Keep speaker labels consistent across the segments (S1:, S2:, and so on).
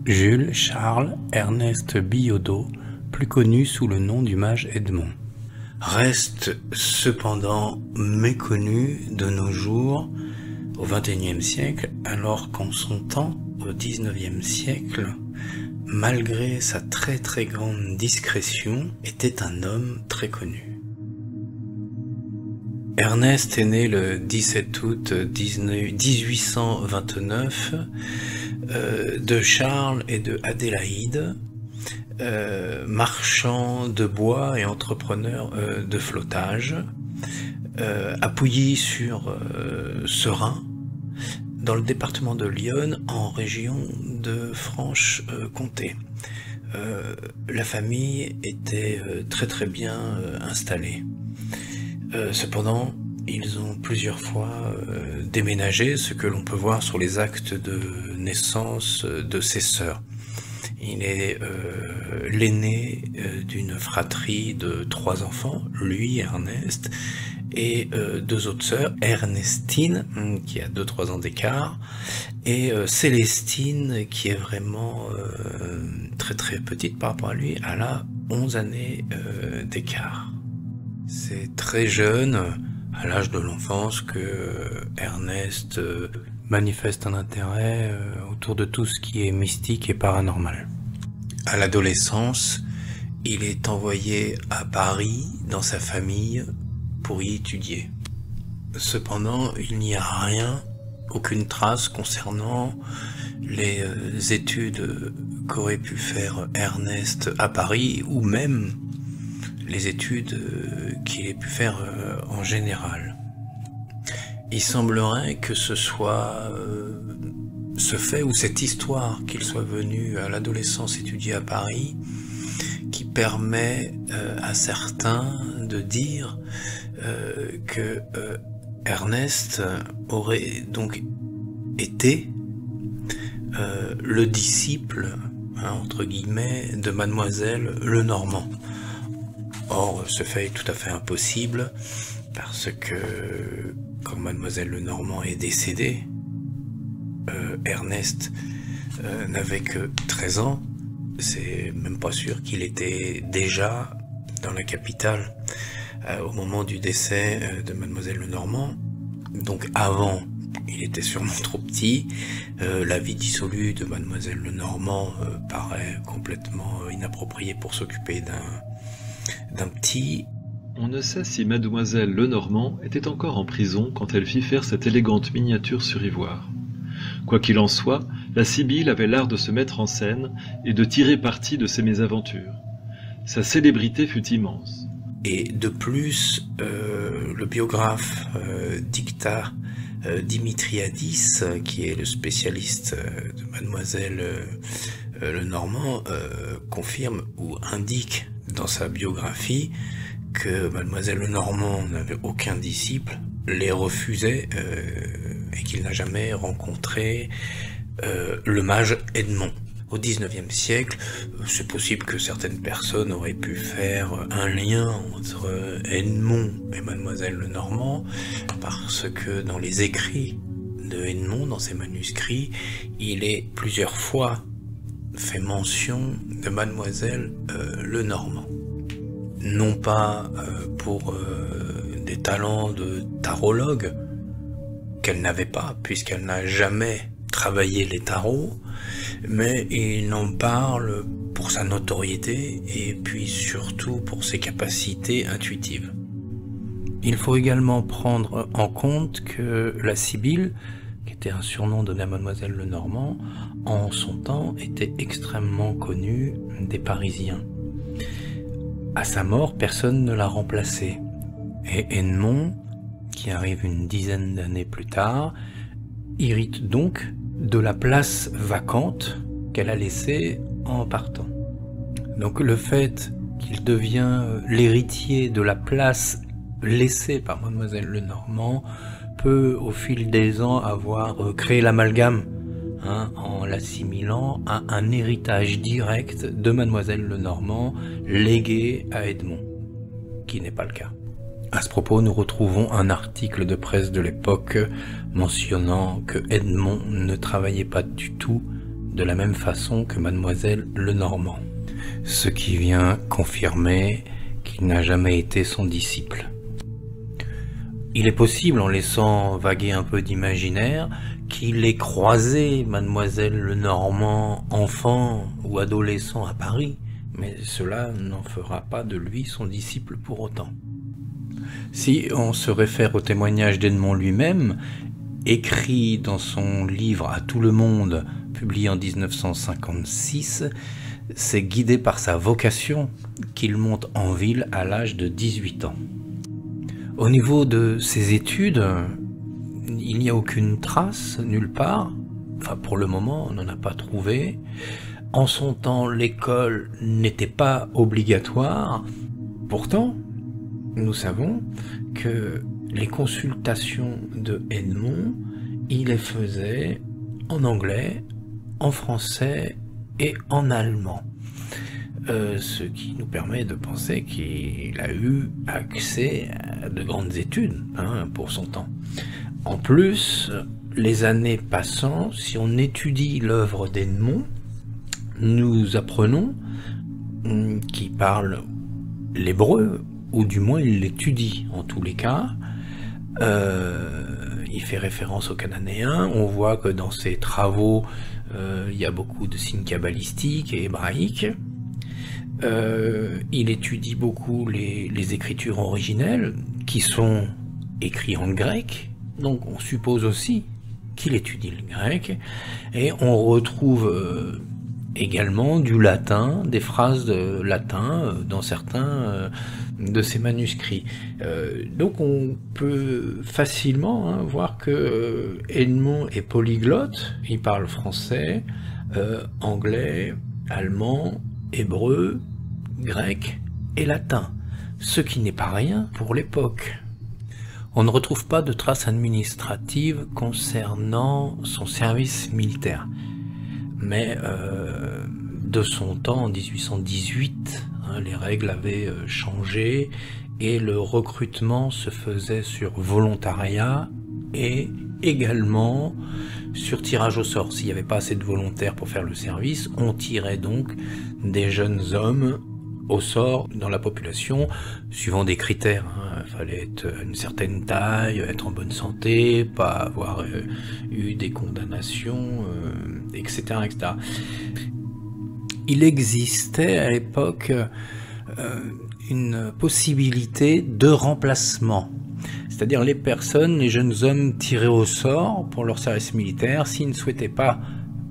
S1: Jules Charles Ernest Billaudot, plus connu sous le nom du mage Edmond, reste cependant méconnu de nos jours au XXIe siècle, alors qu'en son temps, au XIXe siècle, malgré sa très grande discrétion, était un homme très connu. Ernest est né le 17 août 1829 de Charles et de Adélaïde, marchand de bois et entrepreneur de flottage, à Pouilly-sur-Serein, dans le département de l'Yonne, en région de Franche-Comté. La famille était très bien installée. Cependant, ils ont plusieurs fois déménagé, ce que l'on peut voir sur les actes de naissance de ses sœurs. Il est l'aîné d'une fratrie de 3 enfants, lui, Ernest, et 2 autres sœurs, Ernestine, qui a 2-3 ans d'écart, et Célestine, qui est vraiment très petite par rapport à lui, elle a 11 années d'écart. C'est très jeune, à l'âge de l'enfance, que Ernest manifeste un intérêt autour de tout ce qui est mystique et paranormal. À l'adolescence, il est envoyé à Paris dans sa famille pour y étudier. Cependant, il n'y a rien, aucune trace concernant les études qu'aurait pu faire Ernest à Paris, ou même les études qu'il ait pu faire en général. Il semblerait que ce soit ce fait ou cette histoire qu'il soit venu à l'adolescence étudier à Paris qui permet à certains de dire que Ernest aurait donc été le disciple, entre guillemets, de Mademoiselle Lenormand. Or, ce fait est tout à fait impossible, parce que quand Mademoiselle Lenormand est décédée, Ernest n'avait que 13 ans, c'est même pas sûr qu'il était déjà dans la capitale au moment du décès de Mademoiselle Lenormand. Donc avant, il était sûrement trop petit. La vie dissolue de Mademoiselle Lenormand paraît complètement inappropriée pour s'occuper d'un petit.
S2: On ne sait si Mademoiselle Lenormand était encore en prison quand elle fit faire cette élégante miniature sur ivoire. Quoi qu'il en soit, la Sibylle avait l'art de se mettre en scène et de tirer parti de ses mésaventures. Sa célébrité fut immense.
S1: Et de plus, le biographe Dicta Dimitriadis, qui est le spécialiste de Mademoiselle Lenormand, confirme ou indique dans sa biographie que Mademoiselle Lenormand n'avait aucun disciple, les refusait et qu'il n'a jamais rencontré le mage Edmond. Au XIXe siècle, c'est possible que certaines personnes auraient pu faire un lien entre Edmond et Mademoiselle Lenormand, parce que dans les écrits de Edmond, dans ses manuscrits, il est plusieurs fois fait mention de Mademoiselle Lenormand. Non pas pour des talents de tarologue qu'elle n'avait pas, puisqu'elle n'a jamais travaillé les tarots, mais il en parle pour sa notoriété et puis surtout pour ses capacités intuitives. Il faut également prendre en compte que la Sibylle, qui était un surnom donné à Mademoiselle Lenormand, en son temps était extrêmement connue des Parisiens. À sa mort, personne ne l'a remplacée. Et Edmond, qui arrive une dizaine d'années plus tard, hérite donc de la place vacante qu'elle a laissée en partant. Donc le fait qu'il devient l'héritier de la place laissée par Mademoiselle Lenormand peut, au fil des ans, avoir créé l'amalgame, en l'assimilant à un héritage direct de Mademoiselle Lenormand légué à Edmond, qui n'est pas le cas. À ce propos, nous retrouvons un article de presse de l'époque mentionnant que Edmond ne travaillait pas du tout de la même façon que mademoiselle Lenormand, ce qui vient confirmer qu'il n'a jamais été son disciple. Il est possible, en laissant vaguer un peu d'imaginaire, qu'il ait croisé mademoiselle Lenormand enfant ou adolescent à Paris, mais cela n'en fera pas de lui son disciple pour autant. Si on se réfère au témoignage d'Edmond lui-même, écrit dans son livre À tout le monde, publié en 1956, c'est guidé par sa vocation qu'il monte en ville à l'âge de 18 ans. Au niveau de ses études, il n'y a aucune trace, nulle part. Enfin, pour le moment, on n'en a pas trouvé. En son temps, l'école n'était pas obligatoire. Pourtant, nous savons que les consultations de Edmond, il les faisait en anglais, en français et en allemand. Ce qui nous permet de penser qu'il a eu accès à de grandes études pour son temps. En plus, les années passant, si on étudie l'œuvre d'Edmond, nous apprenons qu'il parle l'hébreu, ou du moins il l'étudie en tous les cas. Il fait référence aux Cananéens. On voit que dans ses travaux, il y a beaucoup de signes kabbalistiques et hébraïques. Il étudie beaucoup les écritures originelles qui sont écrites en grec, donc on suppose aussi qu'il étudie le grec, et on retrouve également du latin, des phrases de latin dans certains de ses manuscrits. Donc on peut facilement voir que Edmond est polyglotte, il parle français, anglais, allemand, hébreu, grec et latin, ce qui n'est pas rien pour l'époque. On ne retrouve pas de traces administratives concernant son service militaire. Mais de son temps, en 1818, les règles avaient changé et le recrutement se faisait sur volontariat et également sur tirage au sort. S'il n'y avait pas assez de volontaires pour faire le service, on tirait donc des jeunes hommes au sort dans la population, suivant des critères. Il fallait être une certaine taille, être en bonne santé, pas avoir eu des condamnations, etc., etc. Il existait à l'époque une possibilité de remplacement. C'est-à-dire les personnes, les jeunes hommes tirés au sort pour leur service militaire, s'ils ne souhaitaient pas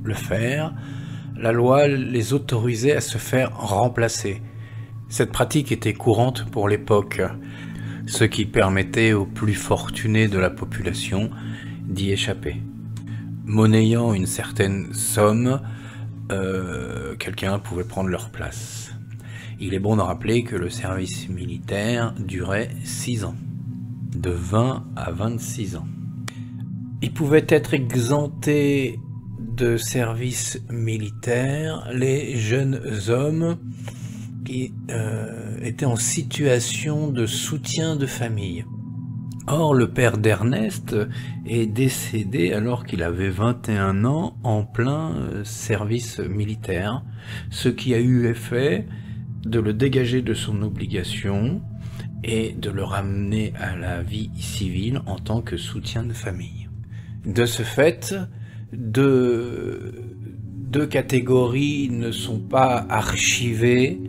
S1: le faire, la loi les autorisait à se faire remplacer. Cette pratique était courante pour l'époque, ce qui permettait aux plus fortunés de la population d'y échapper. Monnayant une certaine somme, quelqu'un pouvait prendre leur place. Il est bon de rappeler que le service militaire durait 6 ans, de 20 à 26 ans. Ils pouvaient être exemptés de service militaire les jeunes hommes qui étaient en situation de soutien de famille. Or, le père d'Ernest est décédé alors qu'il avait 21 ans en plein service militaire, ce qui a eu effet de le dégager de son obligation et de le ramener à la vie civile en tant que soutien de famille. De ce fait, deux catégories ne sont pas archivées: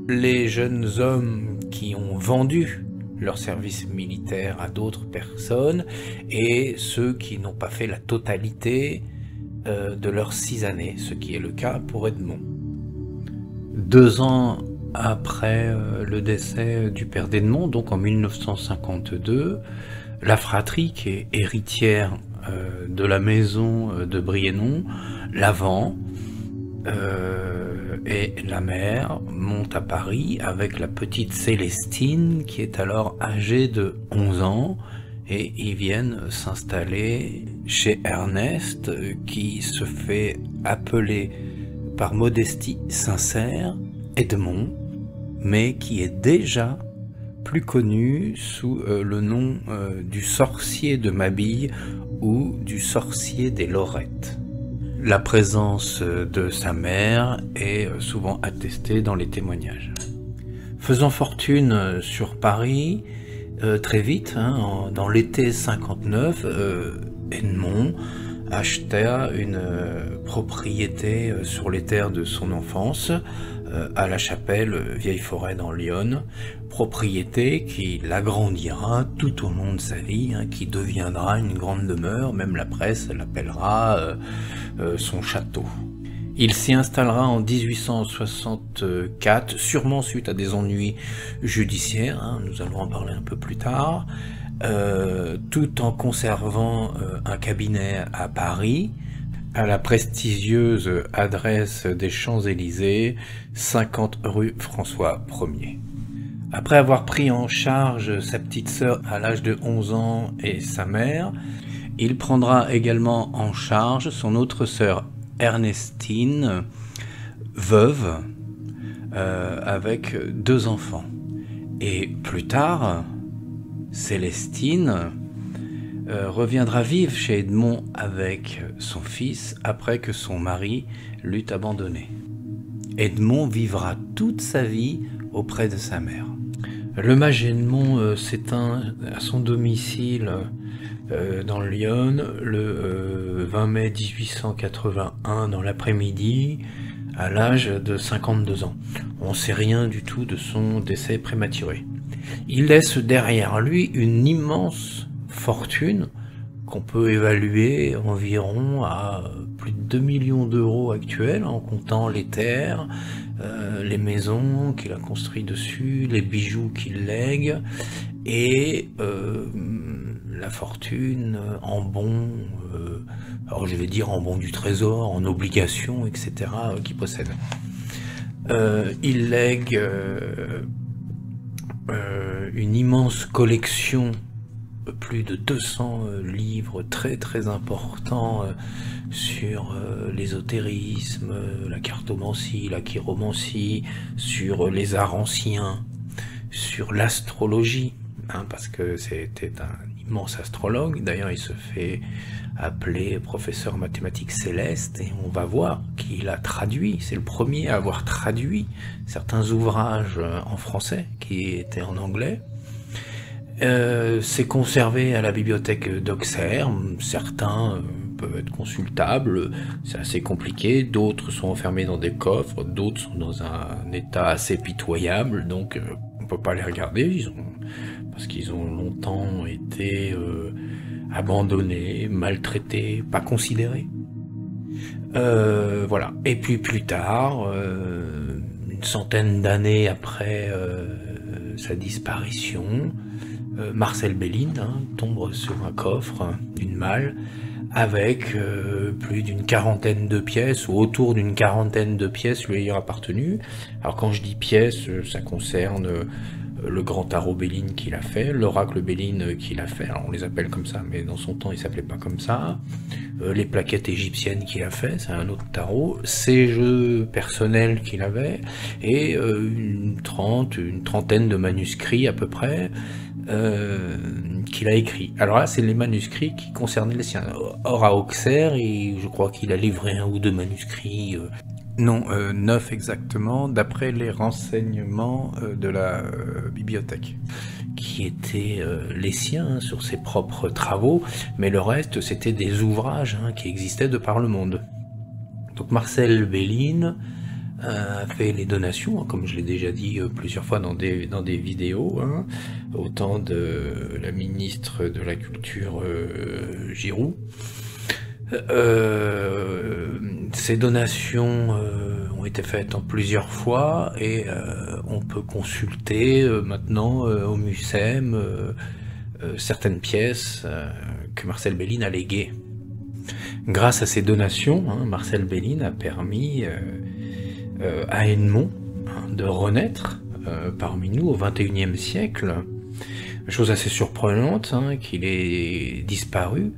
S1: les jeunes hommes qui ont vendu leur service militaire à d'autres personnes et ceux qui n'ont pas fait la totalité de leurs 6 années, ce qui est le cas pour Edmond. 2 ans après le décès du père d'Edmond, donc en 1952, la fratrie, qui est héritière de la maison de Briennon, la vend, et la mère monte à Paris avec la petite Célestine qui est alors âgée de 11 ans et ils viennent s'installer chez Ernest qui se fait appeler par modestie sincère Edmond, mais qui est déjà plus connu sous le nom du sorcier de Mabille ou du sorcier des Lorettes. La présence de sa mère est souvent attestée dans les témoignages. Faisant fortune sur Paris, très vite, dans l'été 59, Edmond acheta une propriété sur les terres de son enfance, à La Chapelle, vieille forêt dans l'Yonne, propriété qui l'agrandira tout au long de sa vie, qui deviendra une grande demeure, même la presse l'appellera son château. Il s'y installera en 1864, sûrement suite à des ennuis judiciaires, nous allons en parler un peu plus tard, tout en conservant un cabinet à Paris, à la prestigieuse adresse des Champs-Élysées, 50 rue François Ier. Après avoir pris en charge sa petite sœur à l'âge de 11 ans et sa mère, il prendra également en charge son autre sœur Ernestine, veuve, avec 2 enfants. Et plus tard, Célestine reviendra vivre chez Edmond avec son fils après que son mari l'eut abandonné. Edmond vivra toute sa vie auprès de sa mère. Le mage Edmond s'éteint à son domicile dans l'Yonne le 20 mai 1881 dans l'après-midi, à l'âge de 52 ans. On ne sait rien du tout de son décès prématuré. Il laisse derrière lui une immense fortune qu'on peut évaluer environ à plus de 2 millions d'euros actuels, en comptant les terres, les maisons qu'il a construites dessus, les bijoux qu'il lègue, et la fortune en bons, alors je vais dire en bons du trésor, en obligations, etc. qu'il possède. Il lègue une immense collection, plus de 200 livres très très importants sur l'ésotérisme, la cartomancie, la chiromancie, sur les arts anciens, sur l'astrologie, parce que c'était un immense astrologue. D'ailleurs, il se fait appeler professeur mathématique céleste, et on va voir qu'il a traduit, c'est le premier à avoir traduit certains ouvrages en français qui étaient en anglais. C'est conservé à la bibliothèque d'Auxerre. Certains peuvent être consultables, c'est assez compliqué, d'autres sont enfermés dans des coffres, d'autres sont dans un état assez pitoyable, donc on peut pas les regarder, parce qu'ils ont longtemps été abandonnés, maltraités, pas considérés. Voilà. Et puis plus tard, une centaine d'années après sa disparition, Marcel Béline tombe sur un coffre d'une malle avec plus d'une quarantaine de pièces, ou autour d'une quarantaine de pièces lui ayant appartenu. Alors quand je dis pièces, ça concerne le grand tarot Béline qu'il a fait, l'oracle Béline qu'il a fait, alors on les appelle comme ça, mais dans son temps il s'appelait pas comme ça, les plaquettes égyptiennes qu'il a fait, c'est un autre tarot, ses jeux personnels qu'il avait, et une trentaine de manuscrits à peu près, qu'il a écrit. Alors là, c'est les manuscrits qui concernaient les siens. Or à Auxerre, je crois qu'il a livré 1 ou 2 manuscrits, non, 9 exactement, d'après les renseignements de la bibliothèque, qui étaient les siens sur ses propres travaux, mais le reste, c'était des ouvrages qui existaient de par le monde. Donc Marcel Béline a fait les donations, comme je l'ai déjà dit plusieurs fois dans des vidéos, au temps de la ministre de la Culture Giroud. Ces donations ont été faites en plusieurs fois, et on peut consulter maintenant au Mucem certaines pièces que Marcel Béline a léguées. Grâce à ces donations, Marcel Béline a permis à Edmond de renaître parmi nous au XXIe siècle. Chose assez surprenante, qu'il ait disparu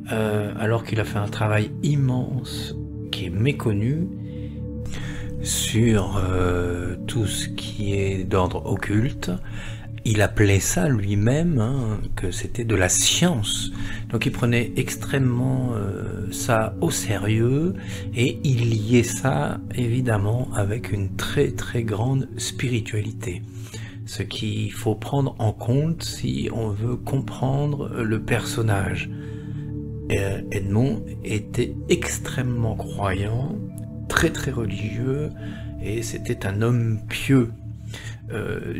S1: alors qu'il a fait un travail immense qui est méconnu sur tout ce qui est d'ordre occulte, Il appelait ça lui-même que c'était de la science. Donc il prenait extrêmement ça au sérieux et il liait ça évidemment avec une très très grande spiritualité. Ce qu'il faut prendre en compte si on veut comprendre le personnage. Edmond était extrêmement croyant, très très religieux et c'était un homme pieux.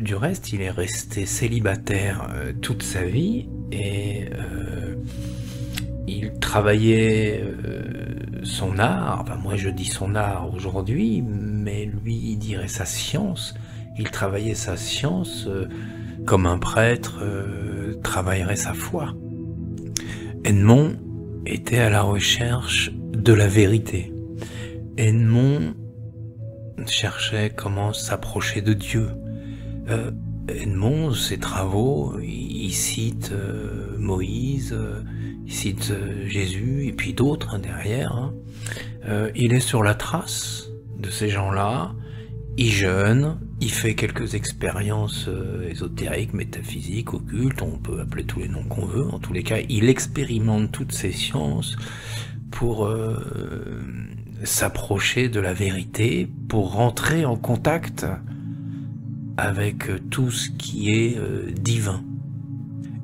S1: Du reste, il est resté célibataire toute sa vie et il travaillait son art, enfin moi je dis son art aujourd'hui, mais lui il dirait sa science, il travaillait sa science comme un prêtre travaillerait sa foi. Edmond était à la recherche de la vérité. Edmond cherchait comment s'approcher de Dieu. Edmond, ses travaux, il cite Moïse, il cite Jésus et puis d'autres derrière. Il est sur la trace de ces gens-là, il jeûne, il fait quelques expériences ésotériques, métaphysiques, occultes, on peut appeler tous les noms qu'on veut, en tous les cas, il expérimente toutes ces sciences pour s'approcher de la vérité, pour rentrer en contact avec tout ce qui est divin.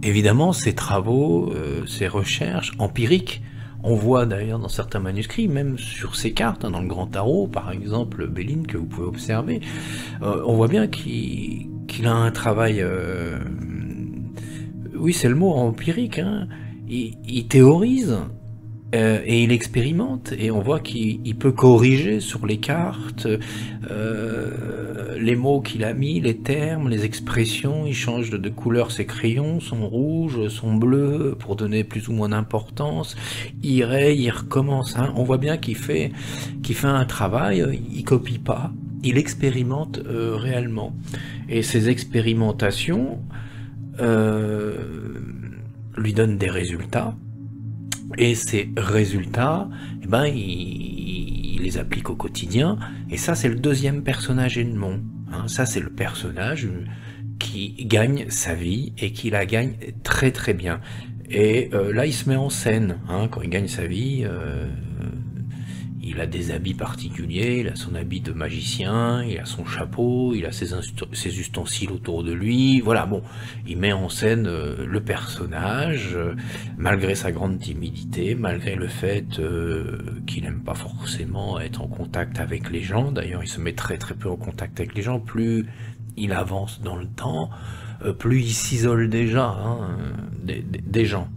S1: Évidemment, ces travaux, ces recherches empiriques, on voit d'ailleurs dans certains manuscrits, même sur ces cartes, dans le Grand Tarot, par exemple, Béline, que vous pouvez observer, on voit bien qu'il a un travail, oui c'est le mot, empirique, il théorise, et il expérimente, et on voit qu'il peut corriger sur les cartes les mots qu'il a mis, les termes, les expressions, il change de couleur ses crayons, son rouge, son bleu, pour donner plus ou moins d'importance, il raye, il recommence, on voit bien qu'il fait un travail, il copie pas, il expérimente réellement, et ces expérimentations lui donnent des résultats. Et ces résultats, il les applique au quotidien, et ça c'est le deuxième personnage Edmond. Ça c'est le personnage qui gagne sa vie, et qui la gagne très très bien. Et là il se met en scène, quand il gagne sa vie, il a des habits particuliers, il a son habit de magicien, il a son chapeau, il a ses ustensiles autour de lui, voilà, bon, il met en scène le personnage, malgré sa grande timidité, malgré le fait qu'il n'aime pas forcément être en contact avec les gens, d'ailleurs il se met très très peu en contact avec les gens, plus il avance dans le temps, plus il s'isole déjà des gens.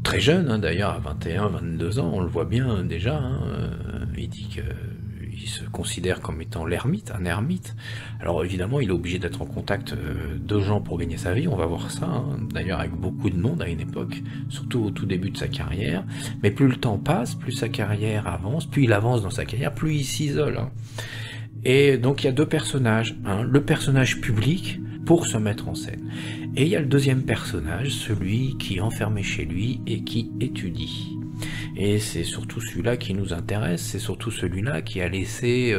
S1: Très jeune d'ailleurs, à 21, 22 ans, on le voit bien déjà, il dit qu'il se considère comme étant l'ermite, un ermite. Alors évidemment il est obligé d'être en contact de gens pour gagner sa vie, on va voir ça, d'ailleurs avec beaucoup de monde à une époque, surtout au tout début de sa carrière, mais plus le temps passe, plus sa carrière avance, plus il avance dans sa carrière, plus il s'isole. Et donc il y a deux personnages, le personnage public pour se mettre en scène, et il y a le deuxième personnage, celui qui est enfermé chez lui et qui étudie. Et c'est surtout celui-là qui nous intéresse, c'est surtout celui-là qui a laissé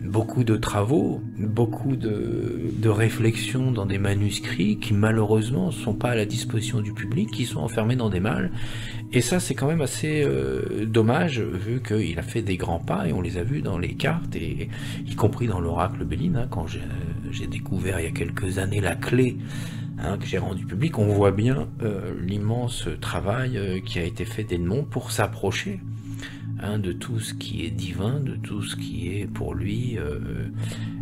S1: beaucoup de travaux, beaucoup de réflexions dans des manuscrits qui malheureusement ne sont pas à la disposition du public, qui sont enfermés dans des malles. Et ça c'est quand même assez dommage, vu qu'il a fait des grands pas, et on les a vus dans les cartes, et y compris dans l'oracle Béline, quand j'ai découvert il y a quelques années la clé que j'ai rendu public, on voit bien l'immense travail qui a été fait d'Edmond pour s'approcher de tout ce qui est divin, de tout ce qui est pour lui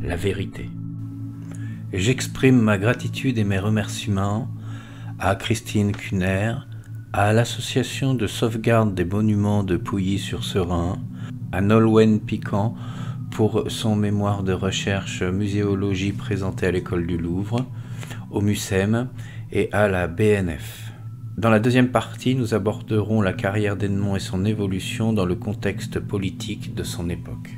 S1: la vérité. J'exprime ma gratitude et mes remerciements à Christine Cuner, à l'association de sauvegarde des monuments de Pouilly-sur-Serein, à Nolwenn Piquant pour son mémoire de recherche muséologie présenté à l'école du Louvre, au MUSEM et à la BNF. Dans la deuxième partie, nous aborderons la carrière d'Edmond et son évolution dans le contexte politique de son époque.